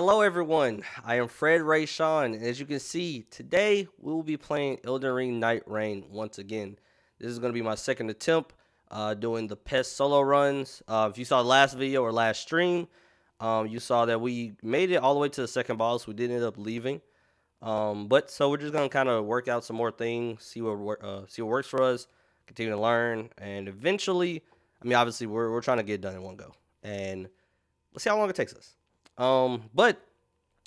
Hello, everyone. I am Fred Ray Sean, and as you can see, today we will be playing Elden Ring Night Rain once again. This is going to be my second attempt doing the PES solo runs. If you saw the last video or last stream, you saw that we made it all the way to the second boss. We did end up leaving, but so we're just going to kind of work out some more things, see what works for us, continue to learn, and eventually, obviously, we're trying to get it done in one go, and let's see how long it takes us. But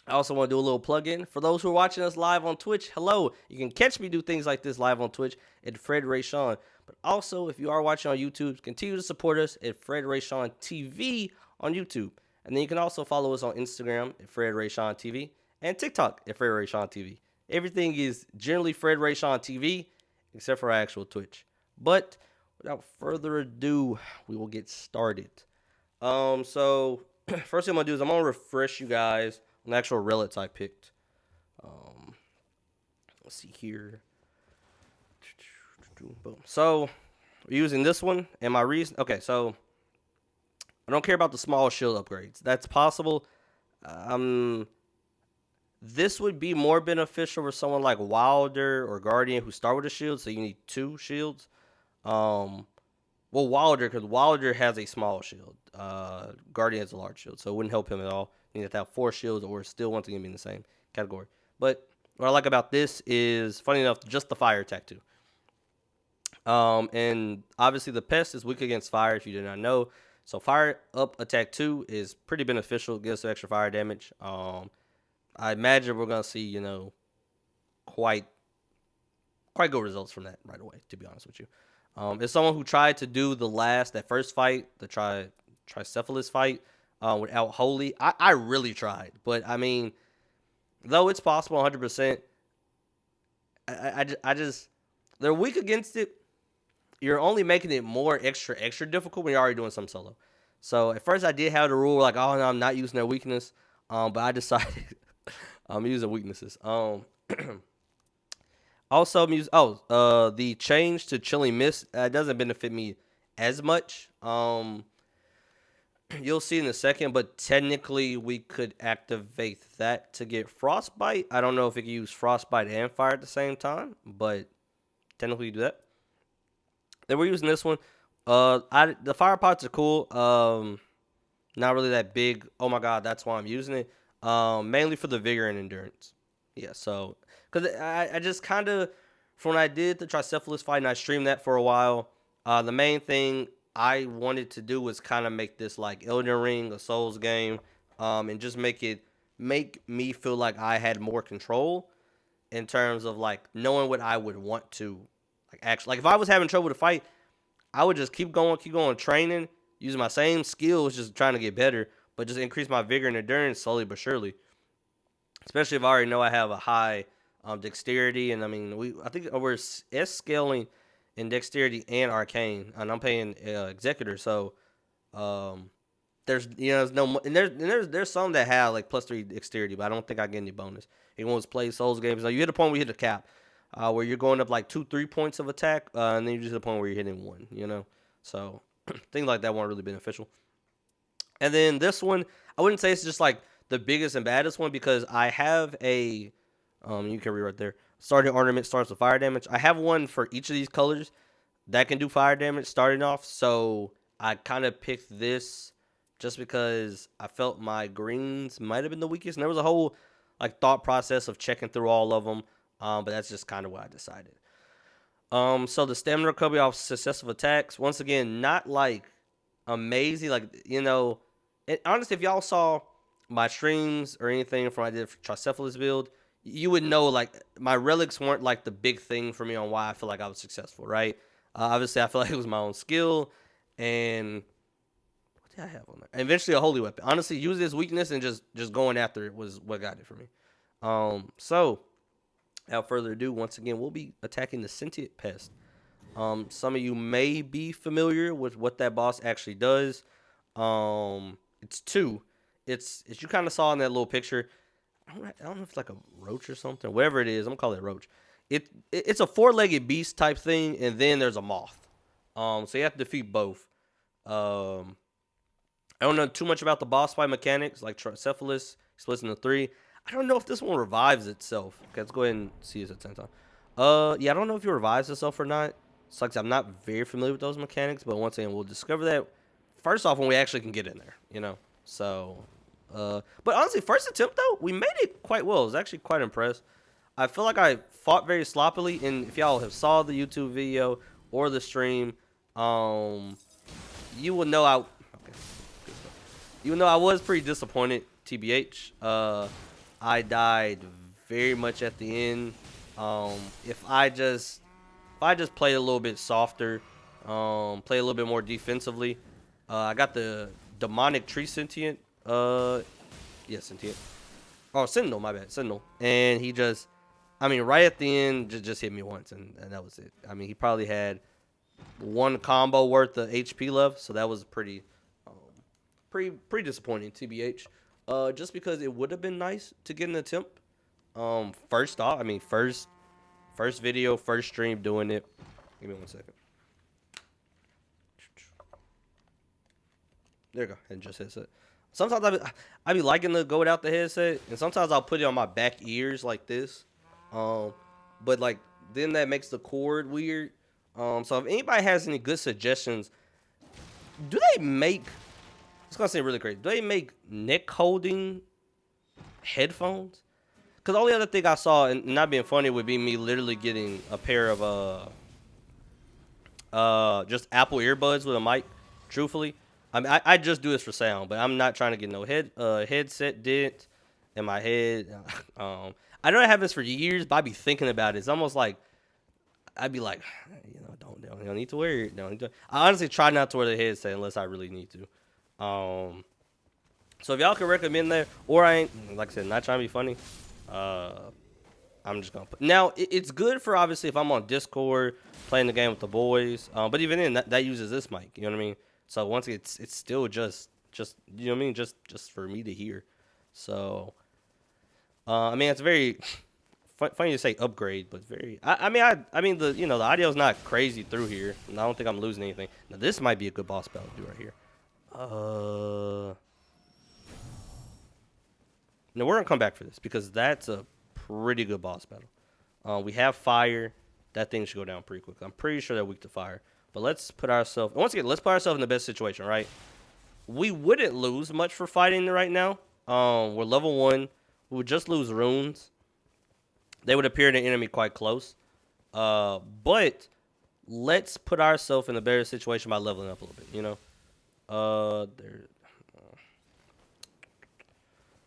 I also want to do a little plug-in for those who are watching us live on Twitch. Hello, you can catch me do things like this live on Twitch at Fred Ray Sean. But also, if you are watching on YouTube, continue to support us at Fred Ray Sean TV on YouTube, and then you can also follow us on Instagram at Fred Ray Sean TV and TikTok at Fred Ray Sean TV. Everything is generally Fred Ray Sean TV except for our actual Twitch. But without further ado, we will get started. So first thing I'm gonna do is I'm gonna refresh you guys on the actual relics I picked. Let's see here. Boom. So we're using this one, and my reason. Okay, so I don't care about the small shield upgrades. That's possible. This would be more beneficial for someone like Wilder or Guardian who start with a shield, so you need two shields. Well, Wilder, because Wilder has a small shield. Guardian has a large shield, so it wouldn't help him at all. You need to have 4 shields, or still once again be in the same category. But what I like about this is, funny enough, just the fire attack too. And obviously the pest is weak against fire, if you did not know. So fire up attack 2 is pretty beneficial, gives some extra fire damage. I imagine we're gonna see, quite good results from that right away, to be honest with you. As someone who tried to do that first fight, the Tricephalus fight, without Holy, I really tried. But, though it's possible 100%, I just, they're weak against it. You're only making it more extra difficult when you're already doing some solo. So, at first I did have the rule, like, oh, no, I'm not using their weakness. But I decided I'm using weaknesses. Also, the change to Chilling Mist doesn't benefit me as much. You'll see in a second, but technically we could activate that to get Frostbite. I don't know if it can use Frostbite and Fire at the same time, but technically you do that. Then we're using this one. The fire pots are cool. Not really that big. Oh my god, that's why I'm using it. Mainly for the vigor and endurance. Yeah, so because I just kind of, from when I did the Tricephalus fight and I streamed that for a while, the main thing I wanted to do was kind of make this like Elden Ring, a Souls game, and just make me feel like I had more control in terms of like knowing what I would want to like if I was having trouble with a fight, I would just keep going, training, using my same skills, just trying to get better, but just increase my vigor and endurance slowly but surely. Especially if I already know I have a high dexterity, and I think we're S scaling in dexterity and arcane, and I'm paying executor, so there's no, and there's some that have like +3 dexterity, but I don't think I get any bonus. Anyone's played Souls games, you hit a point where you hit a cap, where you're going up like 2-3 points of attack, and then you just hit a point where you're hitting 1, so things like that weren't really beneficial. And then this one, I wouldn't say it's just like the biggest and baddest one, because I have a, you can read right there, starting ornament starts with fire damage. I have one for each of these colors that can do fire damage starting off, so I kind of picked this just because I felt my greens might have been the weakest, and there was a whole like thought process of checking through all of them, but that's just kind of what I decided. So the stamina recovery off successive attacks, once again, not like amazing, and honestly, if y'all saw my streams or anything from I did Tricephalus build, you would know like my relics weren't like the big thing for me on why I feel like I was successful, right? Obviously, I feel like it was my own skill, and what did I have on there? And eventually, a holy weapon. Honestly, use this weakness and just going after it was what got it for me. So without further ado, once again, we'll be attacking the Sentient Pest. Some of you may be familiar with what that boss actually does. It's 2. It's you kind of saw in that little picture. I don't know if it's like a roach or something. Whatever it is, I'm gonna call it a roach. It's a 4-legged beast type thing, and then there's a moth. So you have to defeat both. I don't know too much about the boss fight mechanics, like Tricephalus Splits into three. I don't know if this one revives itself. Okay, let's go ahead and see this at the same time. Yeah, I don't know if it revives itself or not. So like I'm not very familiar with those mechanics, but once again, we'll discover that first off when we actually can get in there, you know. So, but honestly, first attempt though, we made it quite well. I was actually quite impressed. I feel like I fought very sloppily, and if y'all have saw the YouTube video or the stream, you will know okay, you will know I was pretty disappointed. TBH, I died very much at the end. If I just play a little bit softer, play a little bit more defensively, I got the demonic tree sentient. Yeah, sentient. Oh, Sentinel, my bad, Sentinel, and he just. I mean, right at the end, just hit me once, and that was it. I mean, he probably had one combo worth of HP left, so that was pretty disappointing, TBH. Just because it would have been nice to get an attempt. First off, I mean, first video, first stream doing it. Give me 1 second. There you go, and just headset. Sometimes I be liking to go without the headset, and sometimes I'll put it on my back ears like this. But like then that makes the cord weird. So if anybody has any good suggestions, do they make? I was gonna say really crazy. Do they make neck holding headphones? Because the only other thing I saw, and not being funny, would be me literally getting a pair of just Apple earbuds with a mic. Truthfully, I mean I just do this for sound, but I'm not trying to get no headset dent in my head. I know I have this for years, but I be thinking about it. It's almost like I'd be like, you know, don't need to wear it. Don't need to. I honestly try not to wear the headset unless I really need to. So if y'all can recommend that, or I ain't, like I said, not trying to be funny. I'm just gonna put. Now it's good for obviously if I'm on Discord playing the game with the boys. But even then, that uses this mic. You know what I mean? So once it's still just you know what I mean, just for me to hear. So. I mean, it's very funny to say upgrade, but very. I mean the the audio's not crazy through here. And I don't think I'm losing anything. Now this might be a good boss battle to do right here. No, we're gonna come back for this because that's a pretty good boss battle. We have fire. That thing should go down pretty quick. I'm pretty sure they're weak to fire. But let's put ourselves in the best situation, right? We wouldn't lose much for fighting right now. We're level 1. We would just lose runes. They would appear to the enemy quite close. But let's put ourselves in a better situation by leveling up a little bit, you know?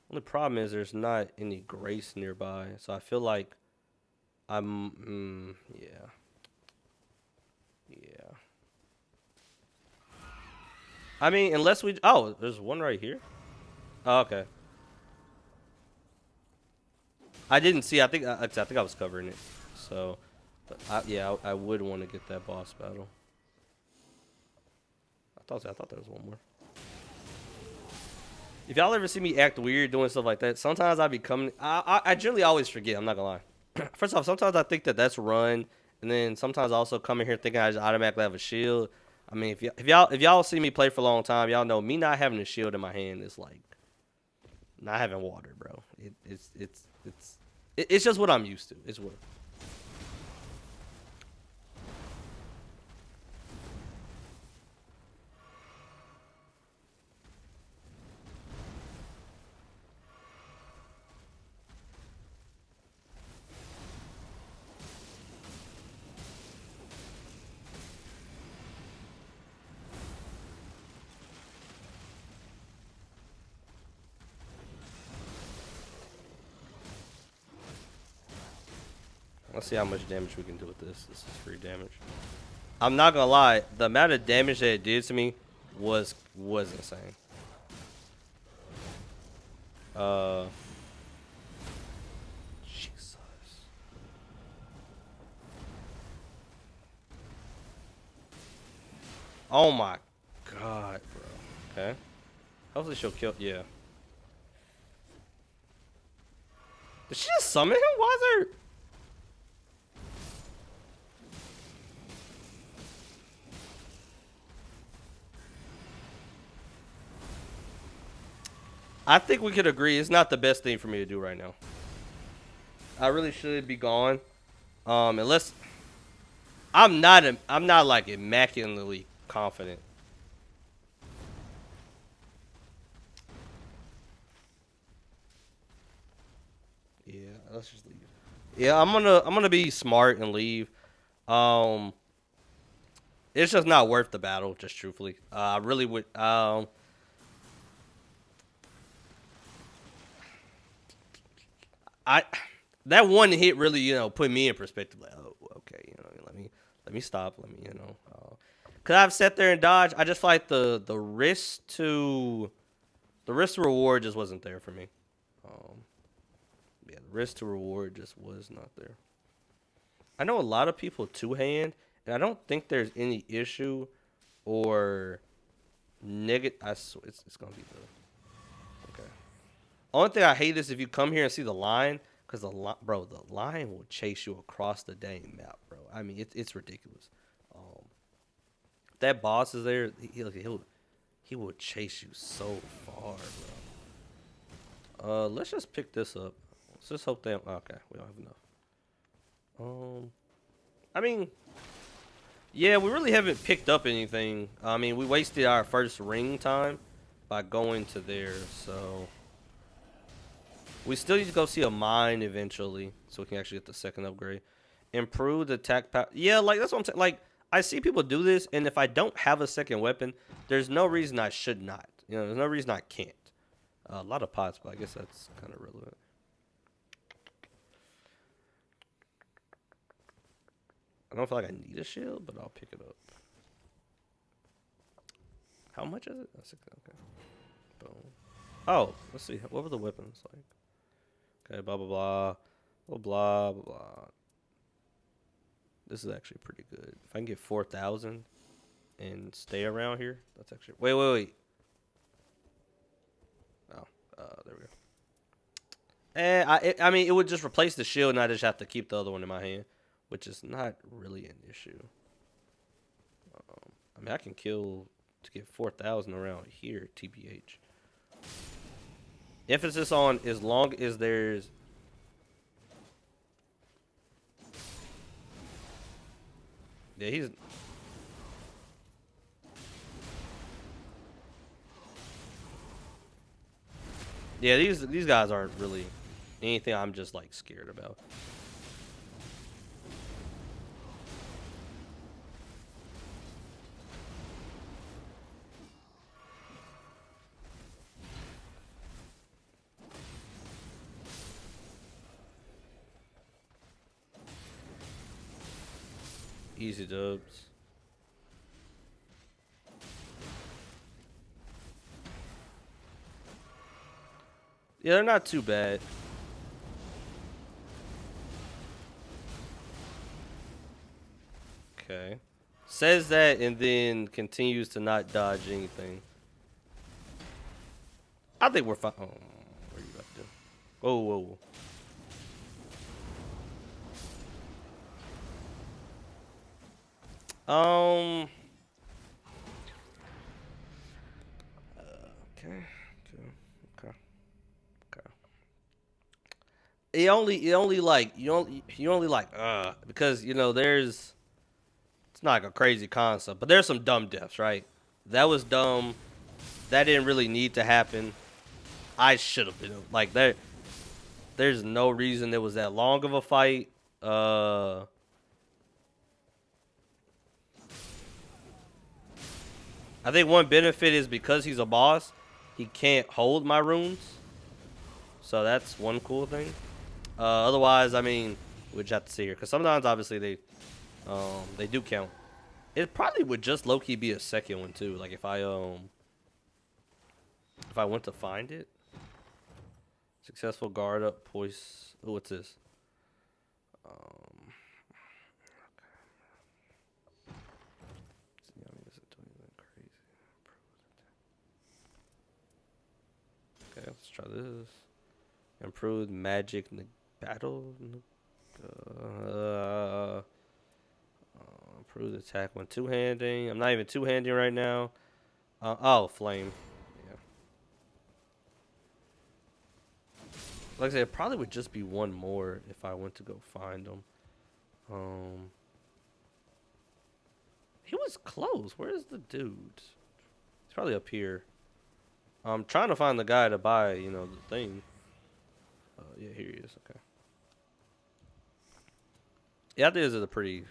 Only problem is there's not any grace nearby. So I feel like yeah. I mean, unless we... Oh, there's one right here. Oh, okay. I didn't see. I think I was covering it. So, but I would want to get that boss battle. I thought there was one more. If y'all ever see me act weird doing stuff like that, sometimes I be coming. I generally always forget. I'm not gonna lie. First off, sometimes I think that's run, and then sometimes I also come in here thinking I just automatically have a shield. I mean, if y'all see me play for a long time, y'all know me not having a shield in my hand is like not having water, bro. It's just what I'm used to. It's what. Let's see how much damage we can do with this. This is free damage. I'm not gonna lie, the amount of damage that it did to me was insane. Jesus. Oh my god, bro. Okay. Hopefully she'll kill. Yeah. Did she just summon him? Why is there? I think we could agree it's not the best thing for me to do right now. I really should be gone. Unless I'm not like immaculately confident. Yeah, let's just leave. Yeah, I'm gonna be smart and leave. Um, it's just not worth the battle, just truthfully. I really would. I that one hit really put me in perspective. Like, oh, okay, let me stop. Let me cause I've sat there and dodged. I just feel like the risk to reward just wasn't there for me. Um, yeah, the risk to reward just was not there. I know a lot of people two hand, and I don't think there's any issue or negative. It's gonna be the okay. Only thing I hate is if you come here and see the line, because the line will chase you across the dang map, bro. I mean, it's ridiculous. Um, that boss is there. He will chase you so far, bro. Let's just pick this up. Let's just hope they. Okay, we don't have enough. I mean, yeah, we really haven't picked up anything. I mean, we wasted our first ring time by going to there, so we still need to go see a mine eventually, so we can actually get the second upgrade. Improve the attack power. Yeah, like that's what I'm saying. Like I see people do this, and if I don't have a second weapon, there's no reason I should not. There's no reason I can't. A lot of pots, but I guess that's kind of relevant. I don't feel like I need a shield, but I'll pick it up. How much is it? That's okay. Boom. Oh, let's see. What were the weapons like? Okay, blah blah blah, blah blah blah blah. This is actually pretty good. If I can get 4,000 and stay around here, that's actually. Wait. Oh, there we go. I mean, it would just replace the shield, and I just have to keep the other one in my hand, which is not really an issue. I mean, I can kill to get 4,000 around here, TBH. Emphasis on as long as there's. Yeah, he's. Yeah, these guys aren't really anything I'm just like scared about. Easy dubs. Yeah, they're not too bad. Okay. Says that and then continues to not dodge anything. I think we're fine. Oh, what are you about to do? Whoa. Um. Okay. Okay. Okay. It only like you only like because there's it's not like a crazy concept, but there's some dumb deaths, right? That was dumb. That didn't really need to happen. I should have been like there. There's no reason it was that long of a fight. I think one benefit is because he's a boss, he can't hold my runes. So that's one cool thing. Otherwise, I mean, we just have to see here because sometimes obviously they do count. It probably would just low key be a second one too. Like if I went to find it, successful guard up, poise. Oh, what's this? Um, okay, let's try this. Improved magic battle. Uh, improved attack when two handing. I'm not even two handing right now. Oh, flame. Yeah. Like I said, it probably would just be one more if I went to go find him. He was close. Where's the dude? He's probably up here. I'm trying to find the guy to buy, the thing. Yeah, here he is. Okay. Yeah, I think this is a pretty.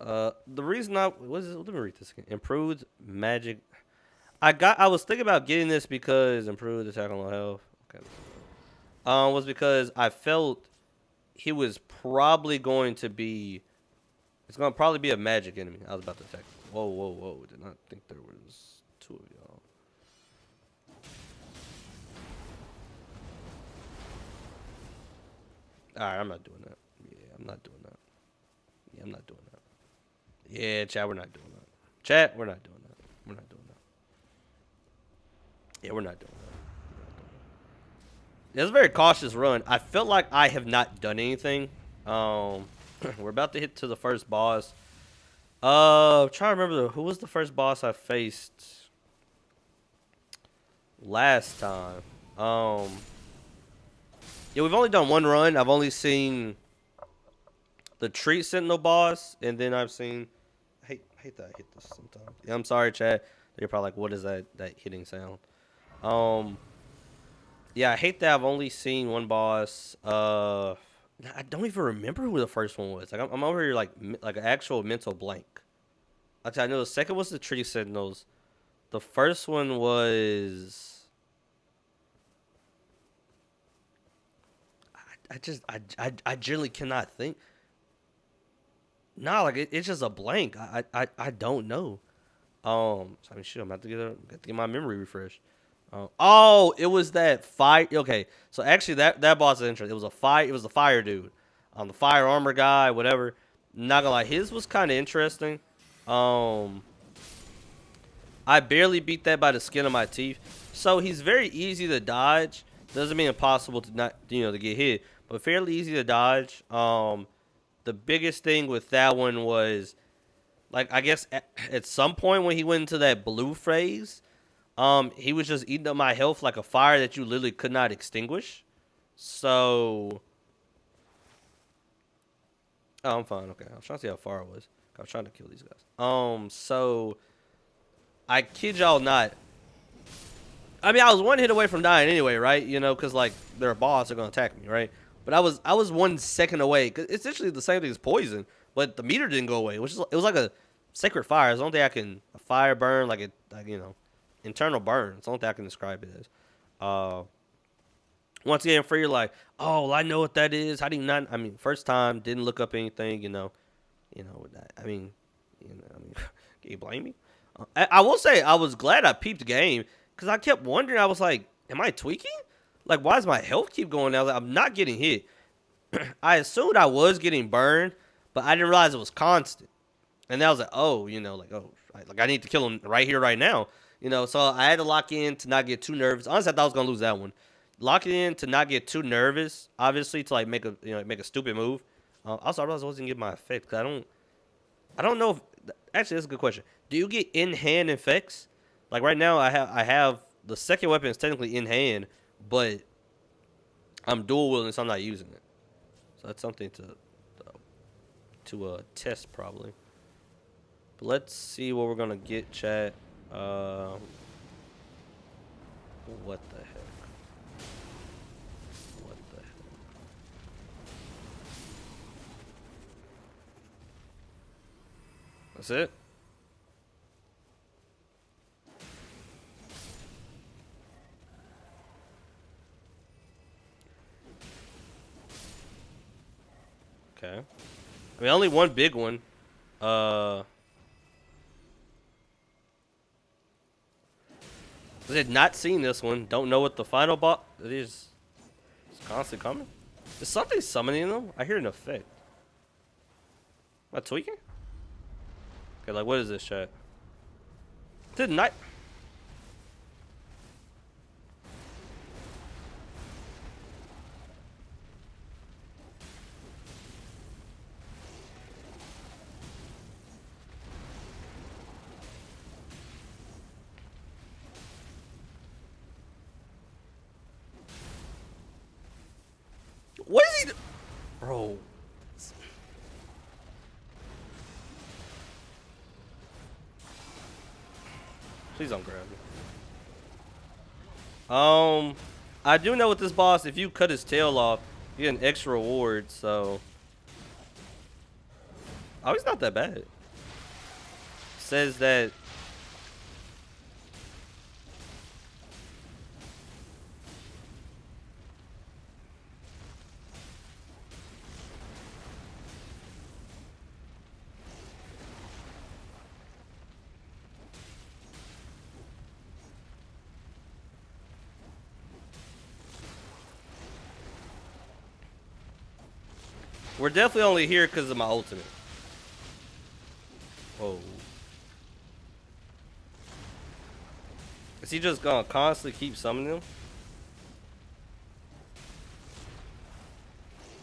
The reason let me read this again. Improved magic. I was thinking about getting this because improved attack on low health. Okay. Was because I felt he was probably going to be. It's gonna probably be a magic enemy. I was about to attack. Whoa, whoa, whoa! Did not think there was two of y'all. All right, I'm not doing that. Yeah, I'm not doing that. Yeah, I'm not doing that. Yeah, chat, we're not doing that. Chat, we're not doing that. We're not doing that. Yeah, we're not doing that. It's a very cautious run. I felt like I have not done anything. We're about to hit to the first boss. I'm trying to remember who was the first boss I faced last time. Yeah, we've only done one run. I've only seen the Tree Sentinel boss, and then I've seen. I hate that I hit this sometimes. Yeah, I'm sorry, Chad. You're probably like, what is that hitting sound? Yeah, I hate that I've only seen one boss. I don't even remember who the first one was. Like I'm over here like an actual mental blank. I know the second was the Tree Sentinels. The first one was. I generally cannot think. Nah, like it's just a blank. I don't know. I mean, shit, I'm about to get my memory refreshed. Oh, it was that fire. Okay, so actually, that boss is interesting. It was a fire. It was the fire dude, the fire armor guy, whatever. Not gonna lie, his was kind of interesting. I barely beat that by the skin of my teeth. So he's very easy to dodge. Doesn't mean impossible to not to get hit, but fairly easy to dodge. The biggest thing with that one was, like, I guess at some point when he went into that blue phase, he was just eating up my health like a fire that you literally could not extinguish. So, oh, I'm fine. Okay, I was trying to see how far I was. I was trying to kill these guys. So I kid y'all not. I mean, I was one hit away from dying anyway, right? Because like their boss are gonna attack me, right? But I was 1 second away. Cause it's essentially the same thing as poison, but the meter didn't go away. It was like a sacred fire. It's the only thing I can a fire burn, like internal burn. It's the only thing I can describe it as. Once again, for you're like, oh, well, I know what that is. How do you not? I mean, first time, didn't look up anything. I mean, can you blame me? I will say I was glad I peeped the game because I kept wondering. I was like, am I tweaking? Like, why does my health keep going down? I'm not getting hit. I assumed I was getting burned, but I didn't realize it was constant. And then I was like, oh, I need to kill him right here, right now. So I had to lock in to not get too nervous. Honestly, I thought I was gonna lose that one. Lock it in to not get too nervous. Obviously, to like make a stupid move. Also, I realized I wasn't getting my effect because I don't know if actually that's a good question. Do you get in hand effects? Like right now, I have the second weapon is technically in hand, but I'm dual wielding, so I'm not using it. So that's something to test probably. But let's see what we're gonna get, chat. What the heck? What the heck? That's it. Okay. I mean, only one big one. I had not seen this one. Don't know what the final boss. It is. It's constantly coming. Is something summoning them? I hear an effect. Am I tweaking? Okay, like what is this, chat? Did not. Bro. Please don't grab me. I do know with this boss, if you cut his tail off, you get an extra reward, so. Oh, he's not that bad. Says that. We're definitely only here because of my ultimate. Whoa. Is he just gonna constantly keep summoning them?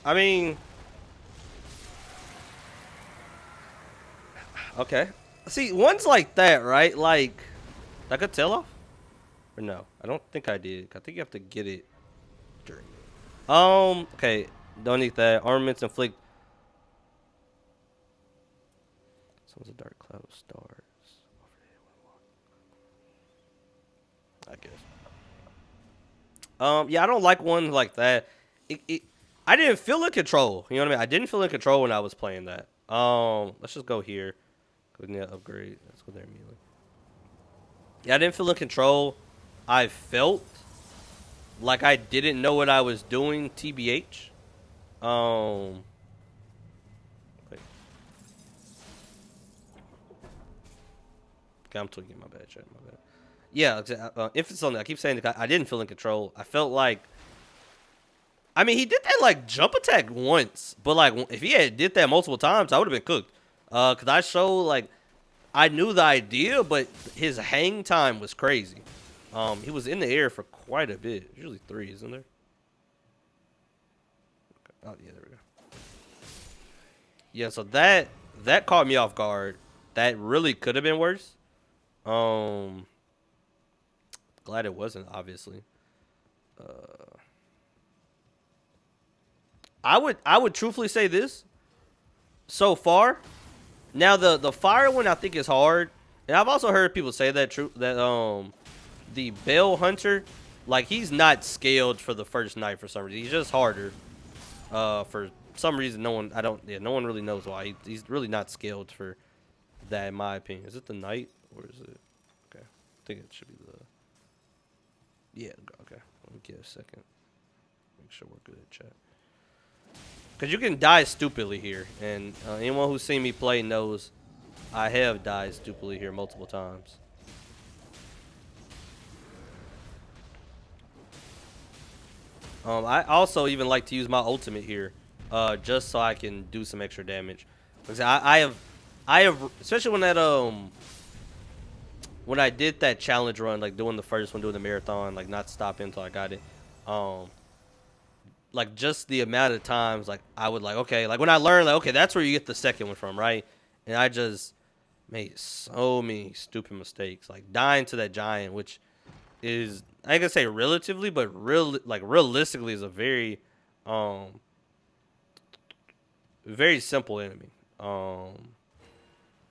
I mean, okay. See, ones like that, right? Like, I could tell off? Or no? I don't think I did. I think you have to get it during. Okay. Don't need that. Armaments inflict. Someone's a dark cloud of stars. I guess. Yeah, I don't like one like that. I didn't feel in control. You know what I mean? I didn't feel in control when I was playing that. Let's just go here. Go ahead and upgrade. Let's go there immediately. Yeah, I didn't feel in control. I felt like I didn't know what I was doing. TBH. Wait. Okay, I'm tweaking my bad, chat. My bad. Yeah, if it's something I keep saying, I didn't feel in control. I felt like, I mean, he did that like jump attack once, but like if he had did that multiple times, I would have been cooked. Cause I showed like I knew the idea, but his hang time was crazy. He was in the air for quite a bit. Usually 3, isn't there? Oh yeah, there we go. Yeah, so that caught me off guard. That really could have been worse. Glad it wasn't, obviously. I would truthfully say this. So far, now the fire one I think is hard, and I've also heard people say that the Bell Hunter, like he's not scaled for the first night for some reason. He's just harder. For some reason, no one really knows why. He's really not scaled for that, in my opinion. Is it the night or is it? Okay, I think it should be the. Yeah. Okay. Let me get a second. Make sure we're good at chat. Because you can die stupidly here. And anyone who's seen me play knows I have died stupidly here multiple times. I also even like to use my ultimate here. Just so I can do some extra damage. Because I have, especially when I did that challenge run, like doing the first one, doing the marathon, like not stopping until I got it. Like just the amount of times like I would like, okay, like when I learned like, okay, that's where you get the second one from, right? And I just made so many stupid mistakes, like dying to that giant, which is, I can say relatively, but realistically is a very very simple enemy.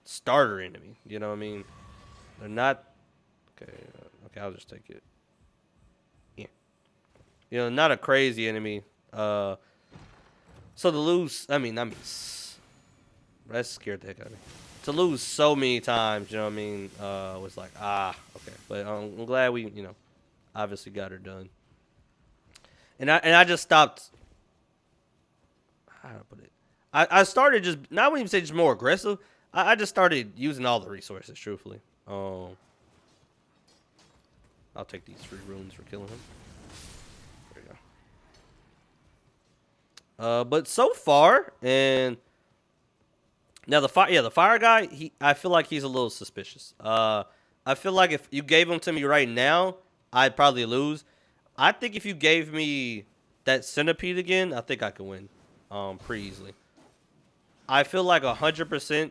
Starter enemy, you know what I mean? They're not okay. Okay, I'll just take it. Yeah, you know, not a crazy enemy. So to lose, that scared the heck out of me. To lose so many times, you know what I mean? Was like, okay. But I'm glad we, obviously got her done. And I just stopped. How do I put it? I started just, not even say just more aggressive. I just started using all the resources, truthfully. I'll take these 3 runes for killing him. There you go. But so far, and now the fire guy, I feel like he's a little suspicious. I feel like if you gave him to me right now, I'd probably lose. I think if you gave me that centipede again, I think I could win, pretty easily. I feel like 100%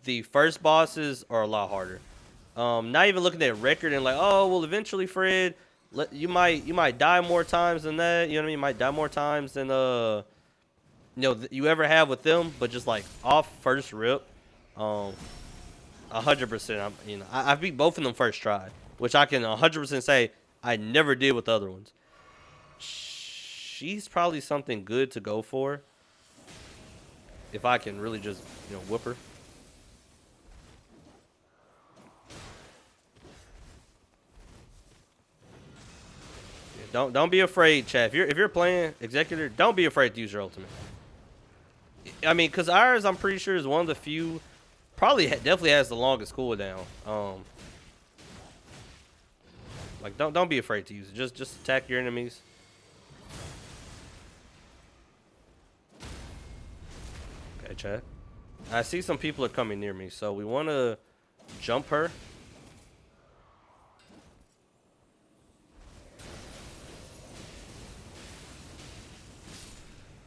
the first bosses are a lot harder. Not even looking at record and like, oh well, eventually Fred, you might die more times than that. You know what I mean? You might die more times than you ever have with them, but just like off first rip, um, 100%. I beat both of them first try, which I can 100% say I never did with the other ones. She's probably something good to go for if I can really just whip her. Don't be afraid, chat. If you're playing Executor, don't be afraid to use your ultimate. I mean, cause ours, I'm pretty sure is one of the few, probably definitely has the longest cooldown. Like don't be afraid to use it. Just attack your enemies. Okay, chat. I see some people are coming near me, so we want to jump her.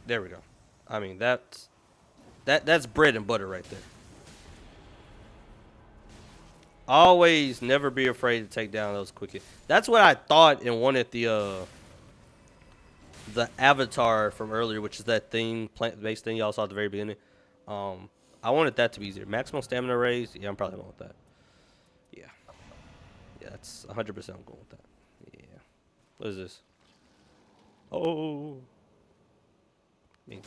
There we go. I mean, that's bread and butter right there. Always never be afraid to take down those quick hits. That's what I thought and wanted the avatar from earlier, which is that thing, plant-based thing y'all saw at the very beginning. I wanted that to be easier. Maximum stamina raise. Yeah, I'm probably going with that. Yeah. Yeah, that's 100% I'm going with that. Yeah. What is this? Oh. Me.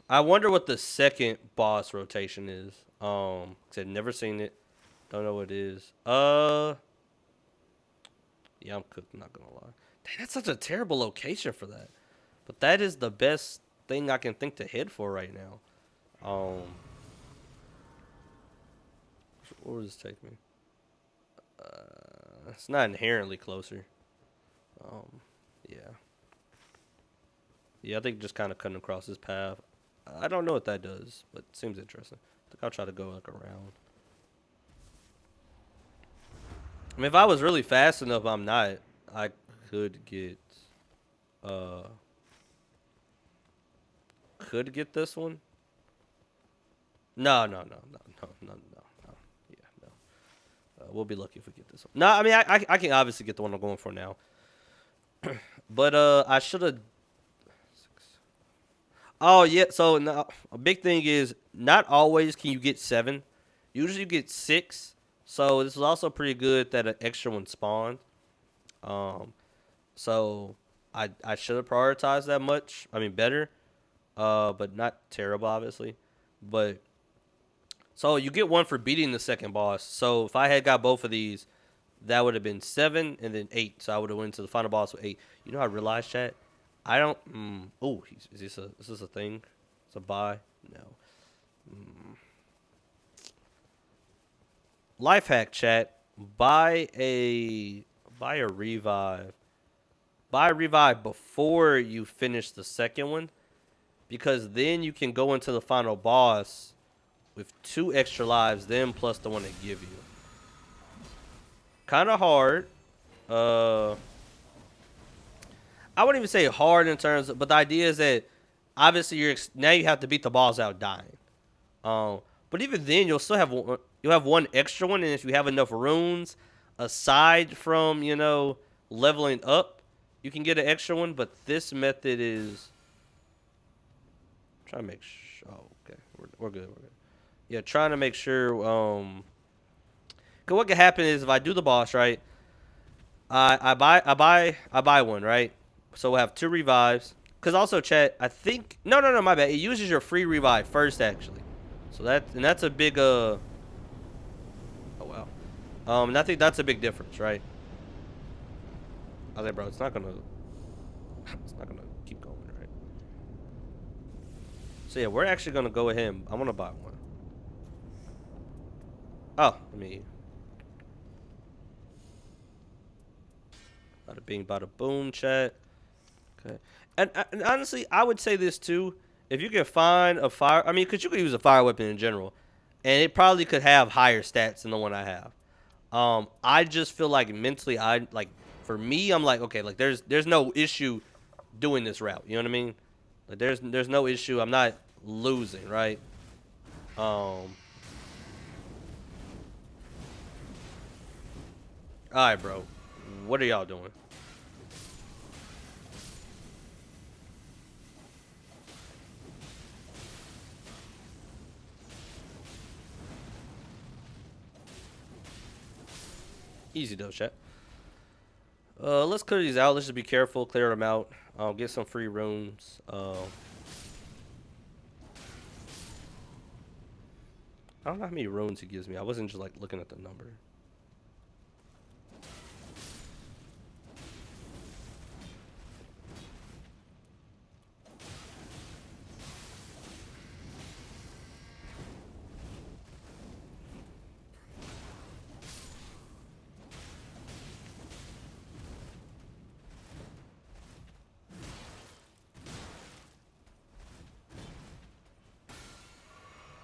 I wonder what the second boss rotation is. Cause I've never seen it. Don't know what it is. Yeah, I'm cooked. Not gonna lie. Dang, that's such a terrible location for that. But that is the best thing I can think to head for right now. Where does this take me? It's not inherently closer. Yeah. Yeah, I think just kind of cutting across this path. I don't know what that does, but it seems interesting. I think I'll try to go like around. I mean, if I was really fast enough, I'm not. I could get, this one. No. Yeah, no. We'll be lucky if we get this one. No, I mean, I can obviously get the one I'm going for now. But I should have. Oh yeah, so now a big thing is not always can you get 7. Usually you get 6. So this is also pretty good that an extra one spawned. So I should have prioritized that much. I mean better, but not terrible obviously. But so you get 1 for beating the second boss. So if I had got both of these, that would have been 7 and then 8. So I would have went to the final boss with 8. You know I realized, chat. I don't. Oh, is this a thing? It's a buy? No. Life hack, chat. Buy a revive. Buy a revive before you finish the second one, because then you can go into the final boss with 2 extra lives, then plus the one they give you. Kind of hard. I wouldn't even say hard in terms of, but the idea is that obviously now you have to beat the boss out dying. But even then you'll still have one extra one, and if you have enough runes aside from leveling up, you can get an extra one. But this method is trying to make sure. Oh, okay, we're good. We're good. Yeah, trying to make sure. Cause what can happen is if I do the boss right, I buy one right. So we'll have 2 revives. Because also, chat, I think... No, my bad. It uses your free revive first, actually. So that's a big, Oh, wow. And I think that's a big difference, right? I was like, bro, it's not gonna keep going, right? So, yeah, we're actually gonna go ahead and... I'm gonna buy one. Oh, let me... Bada bing, bada boom, chat. Okay. And honestly, I would say this too. If you can find a fire, I mean, because you could use a fire weapon in general, and it probably could have higher stats than the one I have. I just feel like mentally, for me, I'm like, okay, like there's no issue doing this route. You know what I mean? Like there's no issue. I'm not losing, right? Alright, bro. What are y'all doing? Easy though, chat. Let's clear these out. Let's just be careful. Clear them out. Get some free runes. I don't know how many runes he gives me. I wasn't just like looking at the number.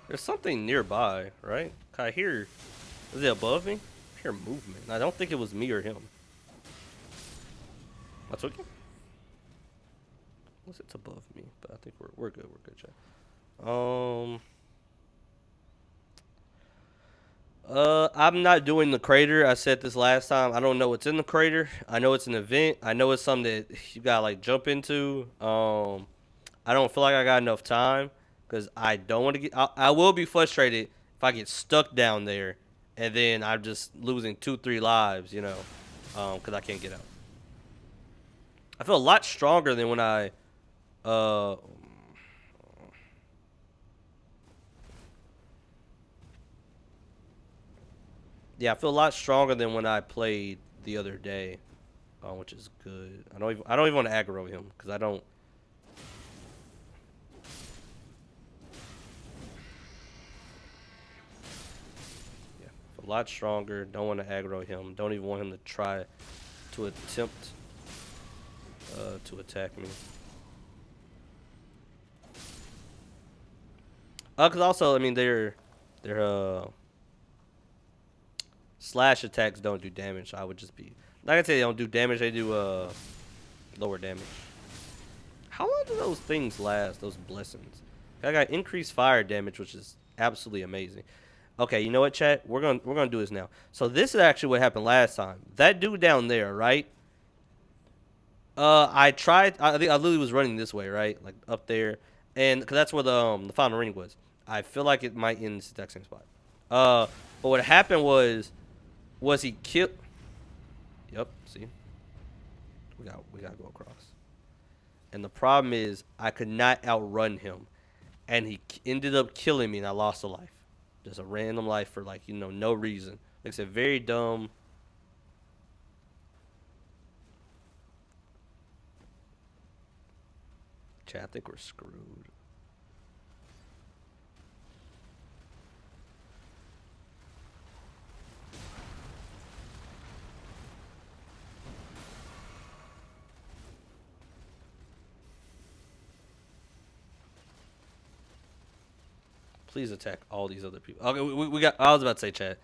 There's something nearby, right? Can I hear? Is it above me? I hear movement. I don't think it was me or him. I took him. Unless it's above me, but I think we're good. We're good, chat. I'm not doing the crater. I said this last time. I don't know what's in the crater. I know it's an event. I know it's something that you gotta like jump into. I don't feel like I got enough time because I don't want to get. I will be frustrated if I get stuck down there, and then I'm just losing 2, 3 lives. You know, because I can't get out. I feel a lot stronger than when I. Uh, yeah, I feel a lot stronger than when I played the other day, which is good. I don't even want to aggro him because I don't. Yeah, a lot stronger. Don't want to aggro him. Don't even want him to try to attempt to attack me. Cause also, I mean, their slash attacks don't do damage. So I would just be like I say, they don't do damage. They do lower damage. How long do those things last? Those blessings. I got increased fire damage, which is absolutely amazing. Okay, you know what, chat? We're gonna do this now. So this is actually what happened last time. That dude down there, right? I tried. I think I literally was running this way, right, like up there, and because that's where the final ring was. I feel like it might end this exact same spot. But what happened was he killed. Yep. See, we gotta go across. And the problem is I could not outrun him, and he ended up killing me, and I lost a life, just a random life for like no reason. Like I said, very dumb. Chat, I think we're screwed. Please attack all these other people. Okay, we got. I was about to say, chat.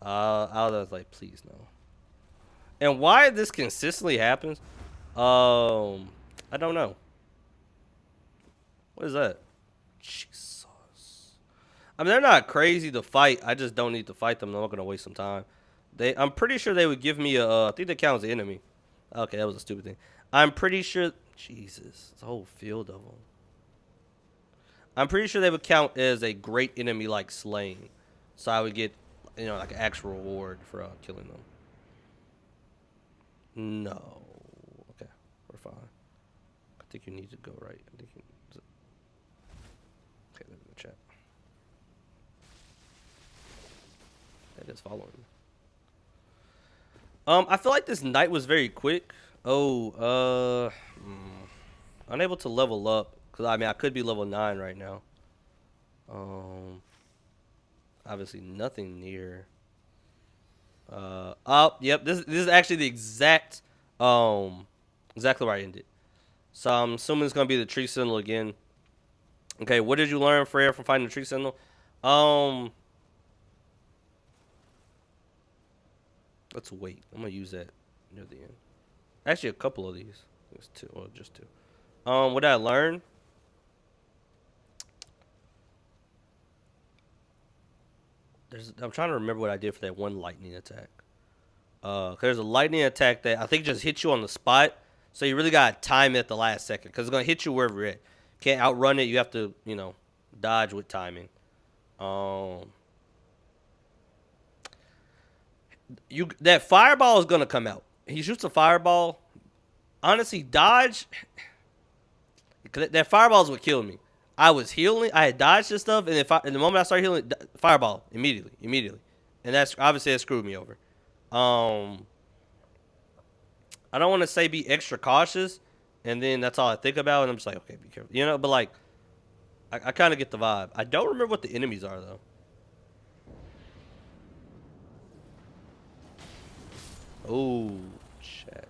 I was like, please no. And why this consistently happens? I don't know. What is that? Jesus. I mean, they're not crazy to fight. I just don't need to fight them. I'm not gonna waste some time. I'm pretty sure they would give me a. I think they count as an enemy. Okay, that was a stupid thing. I'm pretty sure. Jesus, it's a whole field of them. I'm pretty sure they would count as a great enemy like slaying, so I would get, like an actual reward for killing them. No. Okay, we're fine. I think you need to go right. I think you. Okay, there's the chat. That is following me. I feel like this night was very quick. Unable to level up because I mean I could be level 9 right now. Obviously nothing near. Oh, yep. This is actually the exactly where I ended. So I'm assuming it's gonna be the tree sentinel again. Okay, what did you learn, Freya, from finding the tree sentinel? Let's wait. I'm gonna use that near the end. Actually, a couple of these. There's two, or just two. What did I learn? I'm trying to remember what I did for that one lightning attack. There's a lightning attack that I think just hits you on the spot. So you really got to time it at the last second because it's going to hit you wherever you're at. Can't outrun it. You have to, dodge with timing. Um, that fireball is going to come out. He shoots a fireball. Honestly, dodge. That fireball is what killed me. I was healing. I had dodged and stuff, and in the moment I started healing, fireball immediately, and that's obviously that screwed me over. Um, I don't want to say be extra cautious, and then that's all I think about, and I'm just like, okay, be careful, But like, I kind of get the vibe. I don't remember what the enemies are though. Oh, shit.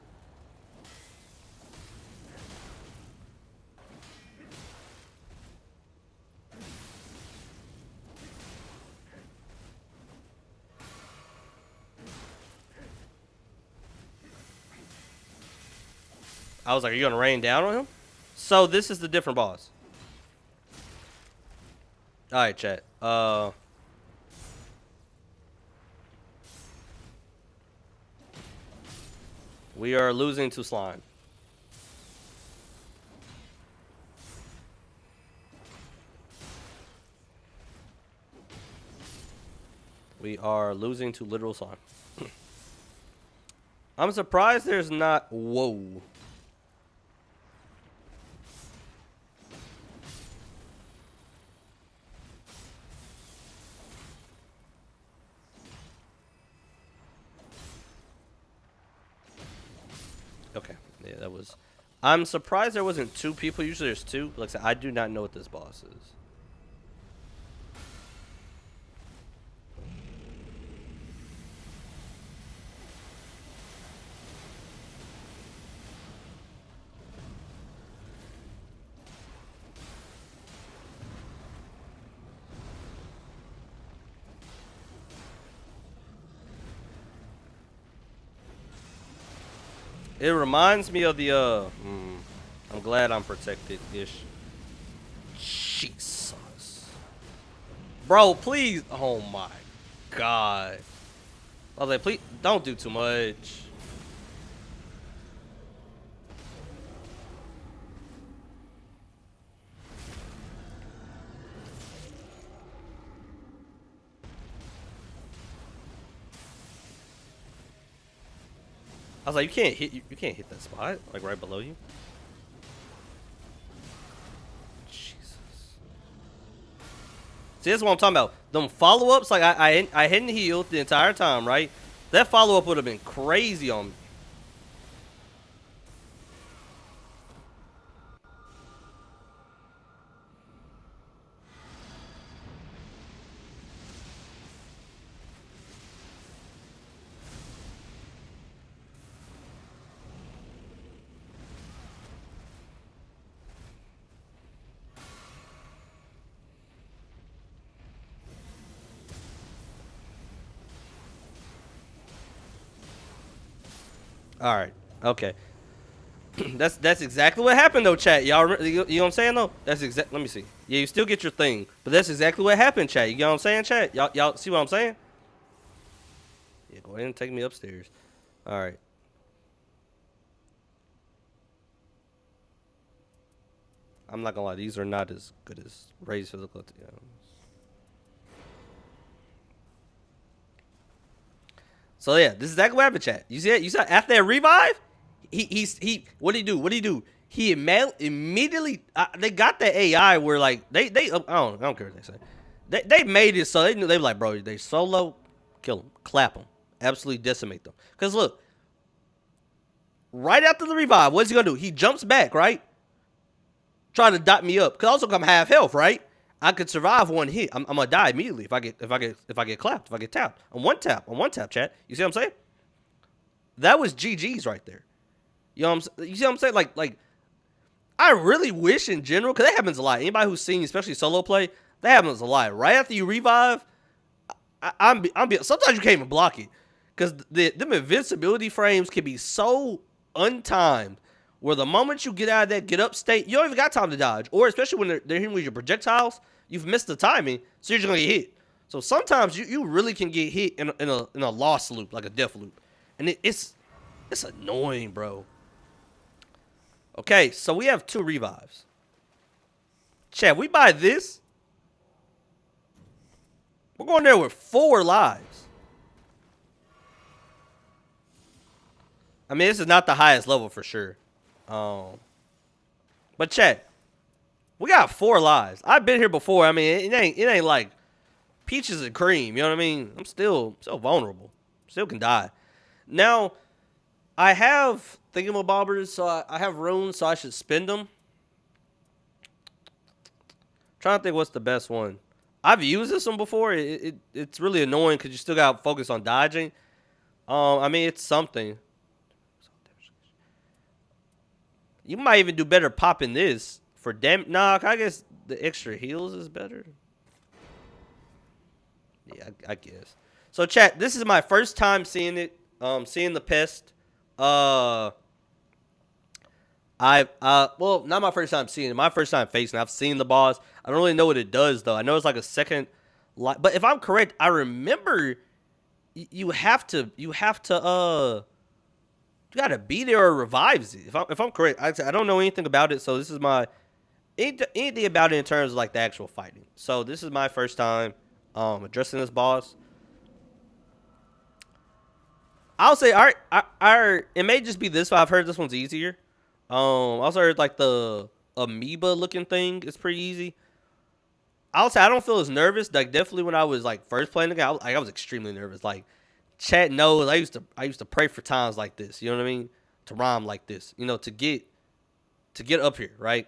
I was like, are you gonna rain down on him? So this is the different boss. All right, chat. We are losing to slime. We are losing to literal slime. I'm surprised there's not. Whoa. Okay. Yeah, that was. I'm surprised there wasn't two people. Usually there's two. Like I said, I do not know what this boss is. It reminds me of the I'm glad I'm protected-ish. Jesus. Bro, please. Oh my god. I was like, please don't do too much. I was like, you can't hit that spot, like right below you. Jesus. See, that's what I'm talking about. Them follow-ups, like I hadn't healed the entire time, right? That follow-up would have been crazy on me. All right. Okay. That's exactly what happened though, chat. Y'all, you know what I'm saying though? That's exact. Let me see. Yeah, you still get your thing, but that's exactly what happened, chat. You know what I'm saying, chat? Y'all see what I'm saying? Yeah, go ahead and take me upstairs. All right. I'm not gonna lie. These are not as good as Ray's physical. So yeah, this is exactly what happened, chat. You see it? You saw after that revive, he what did he do? What did he do? He immediately they got the AI where like I don't care what they say. They made it so they knew they were like, bro, they solo, kill them, clap them, absolutely decimate them. Cause look, right after the revive, what's he gonna do? He jumps back, right? Trying to dot me up. Cause also I'm half health, right? I could survive one hit. I'm gonna die immediately if I get clapped, if I get tapped. On one tap, chat. You see what I'm saying? That was GG's right there. You know what you see what I'm saying? Like I really wish in general, because that happens a lot. Anybody who's seen, especially solo play, that happens a lot. Right after you revive, sometimes you can't even block it. Because them invincibility frames can be so untimed where the moment you get out of that get up state, you don't even got time to dodge. Or especially when they're hitting with your projectiles, you've missed the timing, so you're just going to get hit. So sometimes you really can get hit in a loss loop, like a death loop. And it's annoying, bro. Okay, so we have 2 revives. Chat, we buy this. We're going there with 4 lives. I mean, this is not the highest level for sure. But chat, we got 4 lives. I've been here before. I mean, it ain't like peaches and cream. You know what I mean? I'm still vulnerable. Still can die. Now, I have thingamabobbers, so I have runes, so I should spend them. Trying to think what's the best one. I've used this one before. It's really annoying because you still got to focus on dodging. I mean, it's something. You might even do better popping this for damage. Nah, I guess the extra heals is better. Yeah, I guess. So, chat, this is my first time seeing it. Seeing the pest. Well, not my first time seeing it. My first time facing it. I've seen the boss. I don't really know what it does, though. I know it's like a second life. But if I'm correct, I remember you gotta be there or it revives it. If I'm correct, I don't know anything about it, so this is my anything about it in terms of like the actual fighting. So this is my first time addressing this boss. I'll say, it may just be this, but I've heard this one's easier. I also heard like the amoeba looking thing is pretty easy. I'll say I don't feel as nervous. Like definitely when I was like first playing the game, I was extremely nervous. Like chat knows I used to pray for times like this. You know what I mean? To rhyme like this. You know, to get up here, right?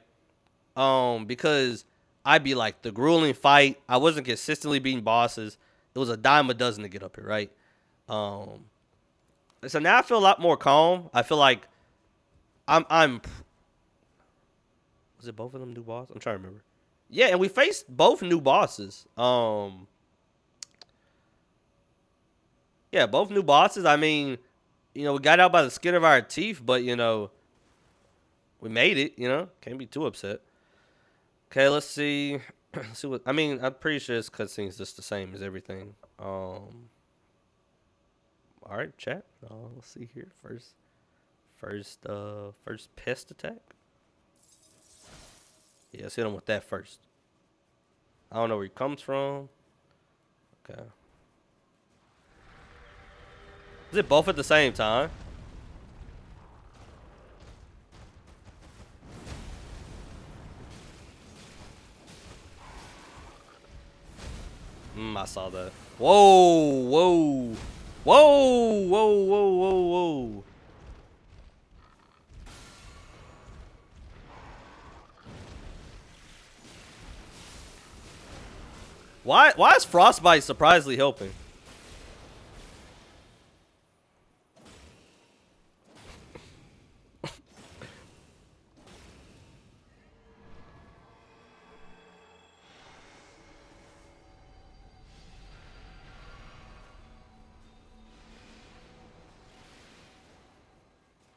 Because I'd be like the grueling fight. I wasn't consistently beating bosses. It was a dime a dozen to get up here, right? So now I feel a lot more calm. I feel like I'm. Was it both of them new bosses? I'm trying to remember. Yeah, and we faced both new bosses. Yeah, both new bosses. I mean, you know, we got out by the skin of our teeth, but you know, we made it. You know, can't be too upset. Okay, let's see. Let's see what I mean. I'm pretty sure this cutscene's just the same as everything. All right, chat. Let's see here. First pest attack. Yeah, let's hit him with that first. I don't know where he comes from. Okay. Is it both at the same time? I saw that. Whoa, whoa. Whoa, whoa, whoa, whoa, whoa. Why is Frostbite surprisingly helping?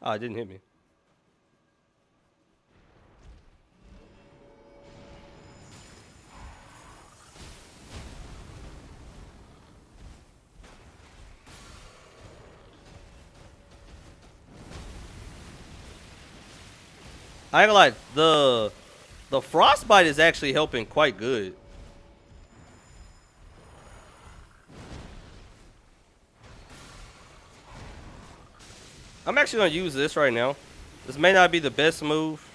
Oh, it didn't hit me. I ain't gonna lie, the Frostbite is actually helping quite good. I'm actually gonna use this right now. This may not be the best move.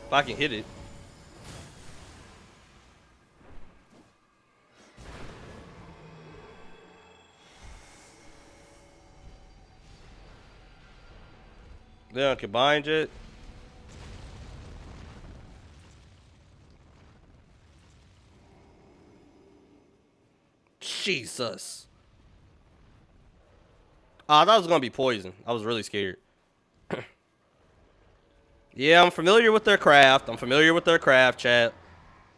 If I can hit it. Then I can bind it. Jesus. Oh, I thought it was gonna be poison. I was really scared. Yeah, I'm familiar with their craft. Chat.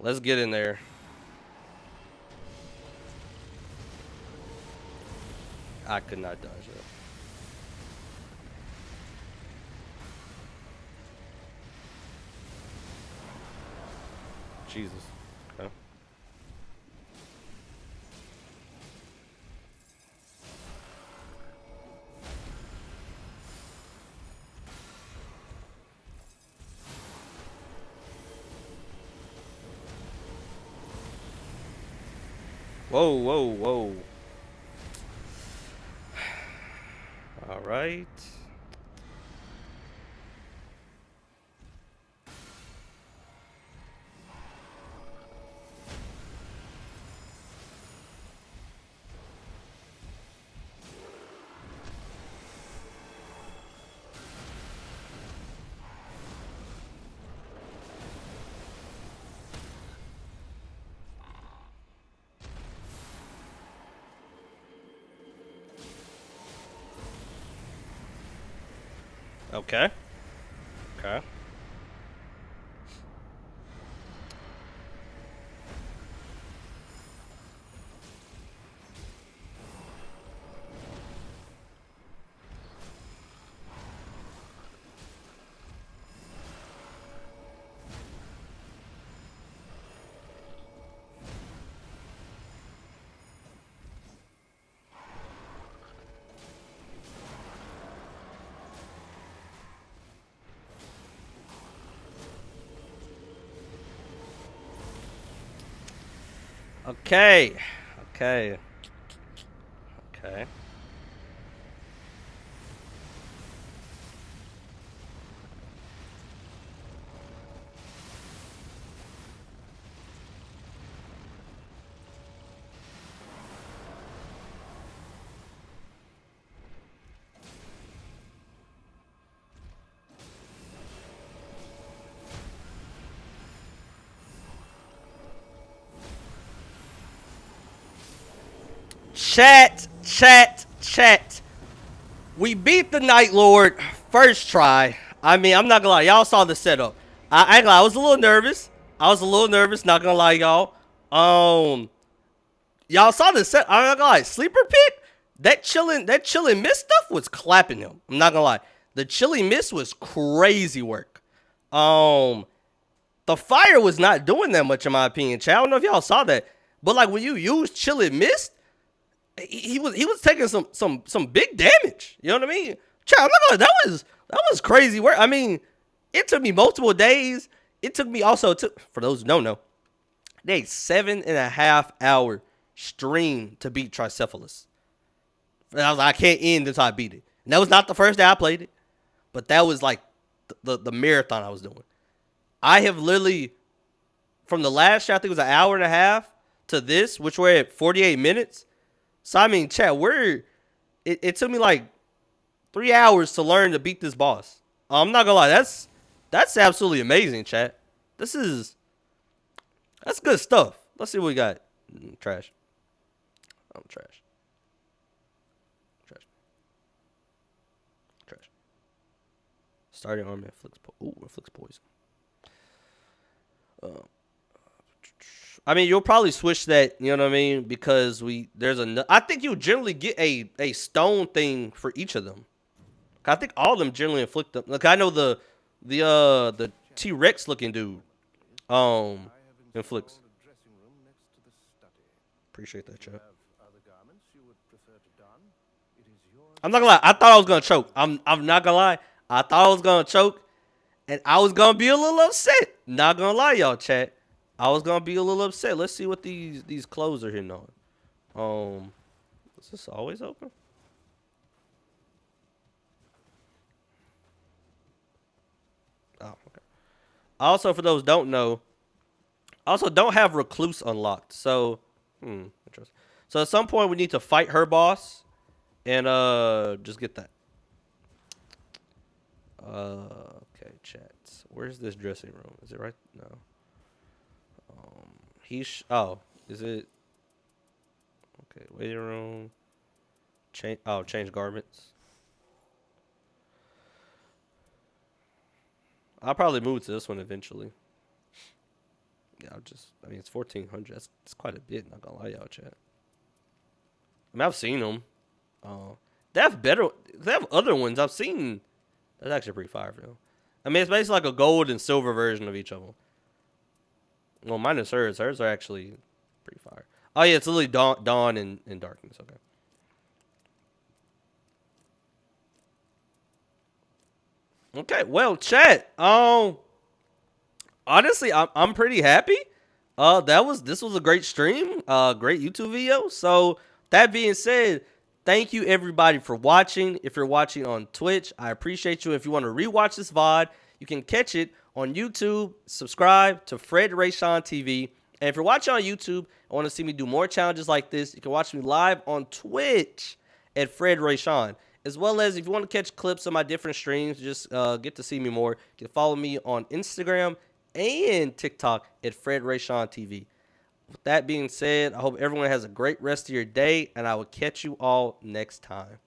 Let's get in there. I could not dodge that. Jesus. Okay. Whoa, whoa, whoa. All right. Okay. Okay. Okay. Okay. Okay. Chat, chat, chat. We beat the Night Lord first try. I mean, I'm not gonna lie, y'all saw the setup. I ain't gonna lie, I was a little nervous. Not gonna lie, y'all. Y'all saw the set. I'm not gonna lie, sleeper pick. That chilling mist stuff was clapping him. I'm not gonna lie, the chilling mist was crazy work. Um, the fire was not doing that much in my opinion. Chat, I don't know if y'all saw that, but like when you use chilling mist, he was taking some big damage. You know what I mean? Child, I'm not gonna, that was crazy work. I mean, it took me multiple days. It took me also for those who don't know, they 7.5 hour stream to beat Tricephalus. And I was like, I can't end until I beat it. And that was not the first day I played it, but that was like the marathon I was doing. I have literally from the last shot, I think it was an hour and a half to this, which we're at 48 minutes. So I mean, chat, it took me like 3 hours to learn to beat this boss. I'm not gonna lie, that's absolutely amazing, chat. That's good stuff. Let's see what we got. Trash. I'm trash. Trash. Trash. Starting arm inflicts poison. I mean, you'll probably switch that, you know what I mean? Because I think you generally get a stone thing for each of them. I think all of them generally inflict them. Like I know the T-Rex looking dude inflicts. Appreciate that, chat. I'm not gonna lie, I thought I was gonna choke. I'm not gonna lie. I thought I was gonna choke and I was gonna be a little upset. Not gonna lie, y'all, chat. I was gonna be a little upset. Let's see what these clothes are hitting on. Is this always open? Oh, okay. Also, for those who don't know, also don't have Recluse unlocked. So, interesting. So at some point we need to fight her boss, and just get that. Okay, chat. Where's this dressing room? Is it right? No. Is it? Okay, waiting room. Change garments. I'll probably move to this one eventually. Yeah, I mean, it's 1,400. That's quite a bit. Not gonna lie, y'all, chat. I mean, I've seen them. They have better. They have other ones I've seen. That's actually pretty fire for them. I mean, it's basically like a gold and silver version of each of them. Well, mine is hers. Hers are actually pretty fire. Oh yeah, it's literally dawn and darkness. Okay. Okay. Well, chat. Honestly, I'm pretty happy. This was a great stream. Great YouTube video. So that being said, thank you everybody for watching. If you're watching on Twitch, I appreciate you. If you want to rewatch this VOD, you can catch it on YouTube. Subscribe to Fred Rayshawn TV. And if you're watching on YouTube and want to see me do more challenges like this, you can watch me live on Twitch at Fred Rayshawn. As well as if you want to catch clips of my different streams, just get to see me more. You can follow me on Instagram and TikTok at Fred Rayshawn TV. With that being said, I hope everyone has a great rest of your day, and I will catch you all next time.